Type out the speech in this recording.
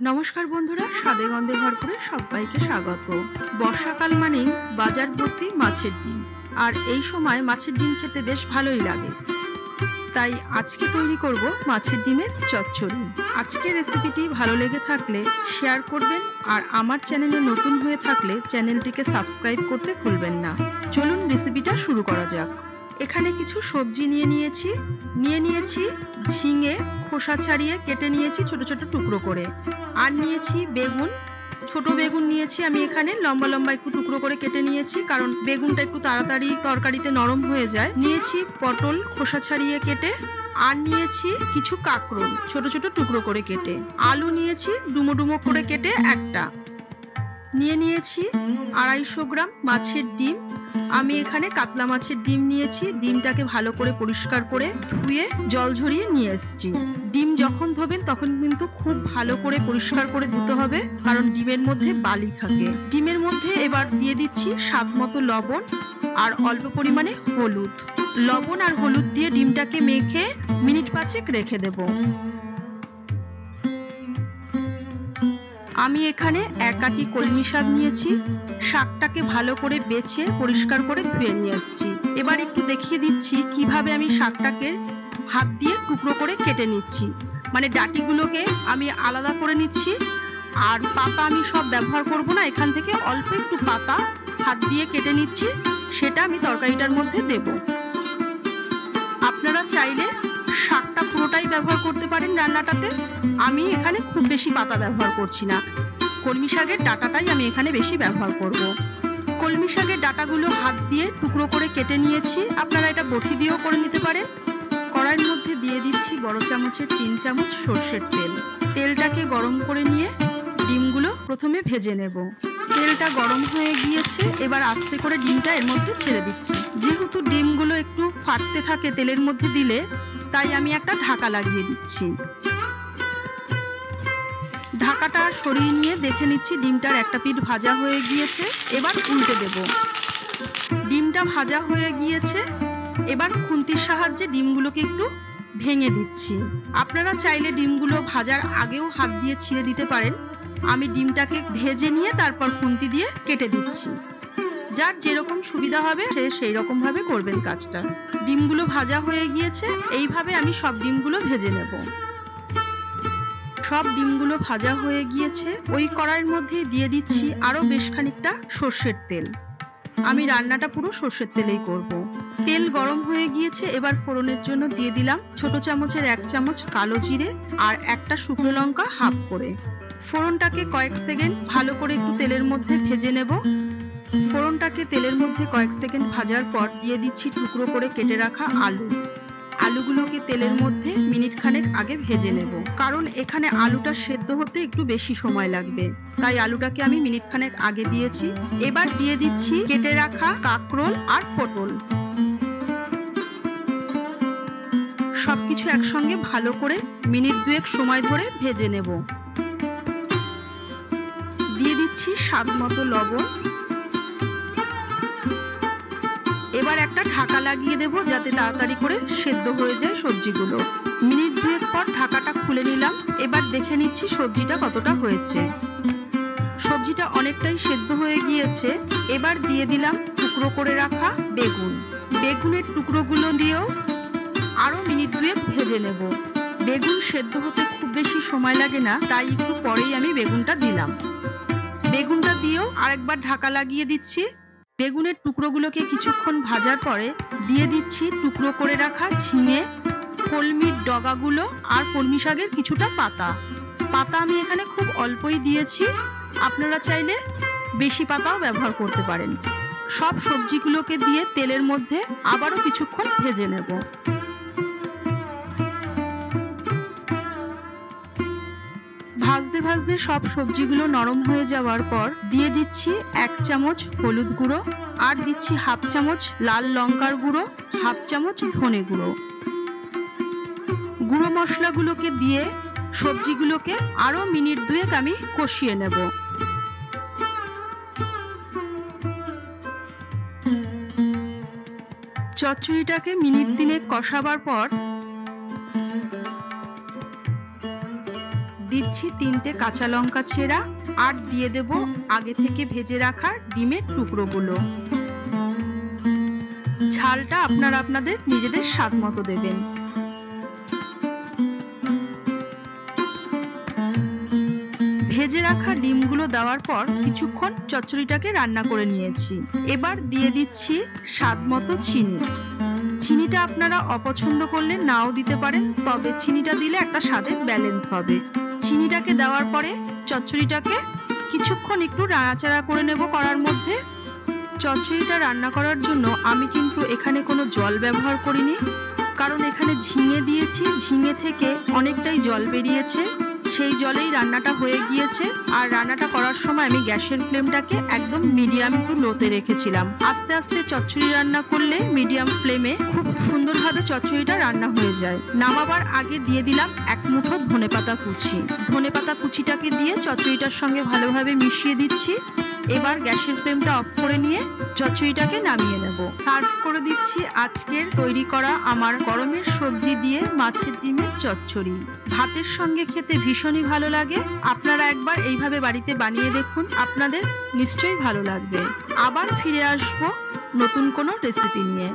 নমস্কার বন্ধুরা, স্বাদে গন্ধে ভরপুরে সবাইকে স্বাগত। বর্ষাকাল মানেই বাজার ভর্তি মাছের ডিম, আর এই সময় মাছের ডিম খেতে বেশ ভালোই লাগে। তাই আজকে তৈরি করব মাছের ডিমের চচ্চড়ি। আজকের রেসিপিটি ভালো লেগে থাকলে শেয়ার করবেন, আর আমার চ্যানেলে নতুন হয়ে থাকলে চ্যানেলটিকে সাবস্ক্রাইব করতে ভুলবেন না। চলুন রেসিপিটা শুরু করা যাক। এখানে কিছু সবজি নিয়ে নিয়েছি ঝিঙে, খোসা ছাড়িয়ে কেটে নিয়েছি ছোট ছোট টুকরো করে। আর নিয়েছি বেগুন, ছোট বেগুন নিয়েছি আমি এখানে লম্বা লম্বা একটু টুকরো করে কেটে নিয়েছি, কারণ বেগুনটা একটু তাড়াতাড়ি তরকারিতে নরম হয়ে যায়। নিয়েছি পটল, খোসা ছাড়িয়ে কেটে। আর নিয়েছি কিছু কাঁকরোল, ছোট ছোট টুকরো করে কেটে। আলু নিয়েছি ডুমো ডুমো করে কেটে একটা। নিয়েছি 250 গ্রাম মাছের ডিম। আমি এখানে কাতলা মাছের ডিম নিয়েছি। ডিমটাকে ভালো করে পরিষ্কার করে ধুয়ে জল ঝরিয়ে নিয়ে এসেছি। ডিম যখন ধোবেন তখন কিন্তু খুব ভালো করে পরিষ্কার করে ধুতে হবে, কারণ ডিমের মধ্যে বালি থাকে। ডিমের মধ্যে এবার দিয়ে দিচ্ছি স্বাদ মতো লবণ আর অল্প পরিমাণে হলুদ। লবণ আর হলুদ দিয়ে ডিমটাকে মেখে মিনিট 5 রেখে দেব। আমি এখানে 1 আটি কলমি শাক নিয়েছি। শাকটাকে ভালো করে বেছে পরিষ্কার করে ধুয়ে নিয়ে আসছি। এবার একটু দেখিয়ে দিচ্ছি কিভাবে আমি শাকটাকে হাত দিয়ে টুকরো করে কেটে নিচ্ছি। মানে ডাঁটিগুলোকে আমি আলাদা করে নিচ্ছি, আর পাতা আমি সব ব্যবহার করব না। এখান থেকে অল্প একটু পাতা হাত দিয়ে কেটে নিচ্ছি, সেটা আমি তরকারিটার মধ্যে দেব। আপনারা চাইলে শাকটা পুরোটাই ব্যবহার করতে পারেন রান্নাটাতে। আমি এখানে খুব বেশি পাতা ব্যবহার করছি না, কলমি শাকের ডাঁটাটাই আমি এখানে বেশি ব্যবহার করব। কলমি শাকের ডাঁটাগুলো হাত দিয়ে টুকরো করে কেটে নিয়েছি। আপনারা এটা বটি দিয়েও করে নিতে পারেন। কড়াইয়ের মধ্যে দিয়ে দিচ্ছি বড় চামচের 3 চামচ সর্ষের তেল। তেলটাকে গরম করে নিয়ে ডিমগুলো প্রথমে ভেজে নেব। তেলটা গরম হয়ে গিয়েছে, এবার আস্তে করে ডিমটা এর মধ্যে ছেড়ে দিচ্ছি। যেহেতু ডিমগুলো একটু ফাটতে থাকে তেলের মধ্যে দিলে, তাই আমি একটা ঢাকা লাগিয়ে দিচ্ছি। ঢাকাটা সরিয়ে নিয়ে দেখে নিচ্ছি ডিমটার একটা পিঠ ভাজা হয়ে গিয়েছে। এবার উল্টে দেব। ডিমটা ভাজা হয়ে গিয়েছে, এবার খুন্তির সাহায্যে ডিমগুলোকে একটু ভেঙে দিচ্ছি। আপনারা চাইলে ডিমগুলো ভাজার আগেও হাত দিয়ে ছিঁড়ে দিতে পারেন। আমি ডিমটাকে ভেজে নিয়ে তারপর খুন্তি দিয়ে কেটে দিচ্ছি। যার যেরকম সুবিধা হবে সে সেই রকম ভাবে করবেন কাজটা। ডিমগুলো ভাজা হয়ে গিয়েছে, এইভাবে আমি সব ডিমগুলো ভেজে নেব। সব ডিমগুলো ভাজা হয়ে গিয়েছে, ওই কড়াইয়ের মধ্যে দিয়ে দিচ্ছি আরো বেশ খানিকটা সর্ষের তেল। আমি রান্নাটা পুরো সর্ষের তেলেই করব। তেল গরম হয়ে গিয়েছে, এবার ফোড়নের জন্য দিয়ে দিলাম ছোট চামচের 1 চামচ কালো জিরে আর একটা শুকনো লঙ্কা হাফ করে। ফোড়নটাকে কয়েক সেকেন্ড ভালো করে একটু তেলের মধ্যে ভেজে নেব। ফোড়নটাকে তেলের মধ্যে কয়েক সেকেন্ড ভাজার পর দিয়ে দিচ্ছি টুকরো করে কেটে রাখা আলু। আলুগুলোকে তেলের মধ্যে মিনিট খানেক আগে ভেজে নেব, কারণ এখানে আলুটা সেদ্ধ হতে একটু বেশি সময় লাগবে, তাই আলুটাকে আমি মিনিট খানেক আগে দিয়েছি। এবার দিয়ে দিচ্ছি কেটে রাখা কাঁকরোল আর পটল। সবকিছু একসঙ্গে ভালো করে মিনিট 2 সময় ধরে ভেজে নেব। দিয়ে দিচ্ছি স্বাদ মতো লবণ। এবার একটা ঢাকা লাগিয়ে দেব, যাতে তাড়াতাড়ি করে সেদ্ধ হয়ে যায় সবজিগুলো। মিনিট 2 পর ঢাকাটা খুলে নিলাম। এবার দেখে নিচ্ছি সবজিটা কতটা হয়েছে। সবজিটা অনেকটাই সেদ্ধ হয়ে গিয়েছে। এবার দিয়ে দিলাম টুকরো করে রাখা বেগুন। বেগুনের টুকরোগুলো দিয়েও আরো মিনিট 2 ভেজে নেব। বেগুন সেদ্ধ হতে খুব বেশি সময় লাগে না, তাই একটু পরেই আমি বেগুনটা দিলাম। বেগুনটা দিয়েও আরেকবার ঢাকা লাগিয়ে দিচ্ছি। বেগুনের টুকরোগুলোকে কিছুক্ষণ ভাজার পরে দিয়ে দিচ্ছি টুকরো করে রাখা ঝিঙে, কলমির ডগাগুলো আর কলমি শাকের কিছুটা পাতা। পাতা আমি এখানে খুব অল্পই দিয়েছি, আপনারা চাইলে বেশি পাতাও ব্যবহার করতে পারেন। সব সবজিগুলোকে দিয়ে তেলের মধ্যে আবারও কিছুক্ষণ ভেজে নেব। ভাজতে ভাজতে সব সবজিগুলো নরম হয়ে যাওয়ার পর দিয়ে দিচ্ছি 1 চামচ হলুদ গুঁড়ো, আর দিচ্ছি হাফ চামচ লাল লঙ্কার গুঁড়ো, হাফ চামচ ধনে গুঁড়ো। গুঁড়ো মশলাগুলোকে দিয়ে সবজিগুলোকে আরো মিনিট 2 আমি কষিয়ে নেব। চচ্চড়িটাকে মিনিট 3 কষাবার পর দিচ্ছি 3টে কাঁচা লঙ্কা ছেঁড়া, আর দিয়ে দেব আগে থেকে ভেজে রাখা ডিমের টুকরোগুলো। ঝালটা আপনারা আপনাদের নিজেদের স্বাদ মতো দেবেন। ভেজে রাখা ডিমগুলো দেওয়ার পর কিছুক্ষণ চচ্চড়িটাকে রান্না করে নিয়েছি। এবার দিয়ে দিচ্ছি স্বাদ মতো চিনি। চিনিটা আপনারা অপছন্দ করলে নাও দিতে পারেন, তবে চিনিটা দিলে একটা স্বাদের ব্যালেন্স হবে। চিনিটাকে দেওয়ার পরে চচ্চড়িটাকে কিছুক্ষণ একটু নাড়াচাড়া করে নেব কড়ার মধ্যে। চচ্চড়িটা রান্না করার জন্য আমি কিন্তু এখানে কোনো জল ব্যবহার করিনি, কারণ এখানে ঝিঙে দিয়েছি, ঝিঙে থেকে অনেকটাই জল বেরিয়েছে, সেই জলেই রান্নাটা হয়ে গিয়েছে। আর রান্নাটা করার সময় আমি গ্যাসের ফ্লেমটাকে একদম মিডিয়াম টু লোতে রেখেছিলাম। আস্তে আস্তে চচ্চড়ি রান্না করলে মিডিয়াম ফ্লেমে খুব সুন্দরভাবে চচ্চড়িটা রান্না হয়ে যায়। নামাবার আগে দিয়ে দিলাম 1 মুঠো ধনেপাতা কুচি। ধনেপাতা কুচিটাকে দিয়ে চচ্চড়িটার সঙ্গে ভালোভাবে মিশিয়ে দিচ্ছি। এবার গ্যাসের ফ্লেমটা অফ করে নিয়ে চচ্চড়িটাকে নামিয়ে নেব। সার্ভ করে দিচ্ছি আজকের তৈরি করা আমার গরমের সবজি দিয়ে মাছের ডিমের চচ্চড়ি। ভাতের সঙ্গে খেতে ভীষণই ভালো লাগে। আপনারা একবার এইভাবে বাড়িতে বানিয়ে দেখুন, আপনাদের নিশ্চয়ই ভালো লাগবে। আবার ফিরে আসবো নতুন কোনো রেসিপি নিয়ে।